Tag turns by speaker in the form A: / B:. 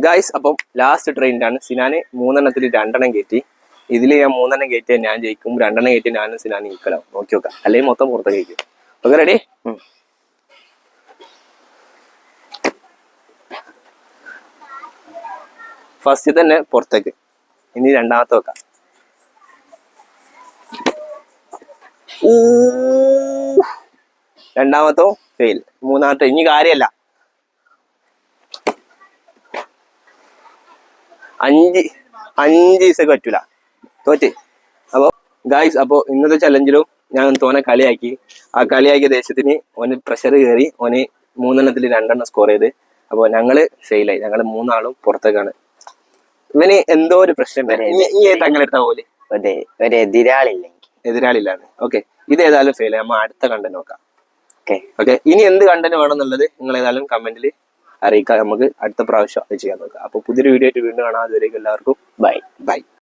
A: Guys അപ്പം last ട്രെയിനിലാണ് സിനാന് 3 2 കയറ്റി. ഇതിൽ ഞാൻ 3 കയറ്റിയാൽ ഞാൻ ജയിക്കും, 2 കയറ്റി ഞാനും സിനാന് ഈക്വലാവും. നോക്കി നോക്കാം, അല്ലെങ്കിൽ മൊത്തം പുറത്തേക്ക് ജയിക്കും. Okay ready? ഫസ്റ്റ് തന്നെ പുറത്തേക്ക്. ഇനി രണ്ടാമത്തെ വെക്കാം. രണ്ടാമത്തോ ഫെയിൽ. മൂന്നാമത്തെ ഇനി കാര്യമല്ല. 5 ദിവസമൊക്കെ പറ്റൂല, തോറ്റ്. അപ്പോൾ ഗായ്സ്, അപ്പോൾ ഇന്നത്തെ ചലഞ്ചിലും ഞാൻ തോനെ കളിയാക്കി. ആ കളിയാക്കിയ ദേശത്തിന് ഓന് പ്രഷർ കയറി, ഓന് 3 2 സ്കോർ ചെയ്ത്. അപ്പോൾ ഞങ്ങള് ഫെയിലായി. ഞങ്ങള് 3 ആളും പുറത്തേക്കാണ്. ഇവന് എന്തോ ഒരു പ്രശ്നം വരെ. ഈ അങ്ങനെ എടുത്താ പോലെ
B: ഒരു
A: എതിരാളില്ലാണ്. ഓക്കെ, ഇത് ഏതായാലും ഫെയിൽ. നമ്മൾ അടുത്ത കണ്ടന്റ് നോക്കാം. ഓക്കെ, ഇനി എന്ത് കണ്ടന്റ് വേണമെന്നുള്ളത് നിങ്ങൾ ഏതായാലും കമന്റിൽ അറിയിക്കാം. നമുക്ക് അടുത്ത പ്രാവശ്യം അത് ചെയ്യാൻ നോക്കാം. അപ്പോൾ പുതിയൊരു വീഡിയോ ആയിട്ട് വീണ്ടും കാണാം. അതുവരേക്കും എല്ലാവർക്കും ബൈ.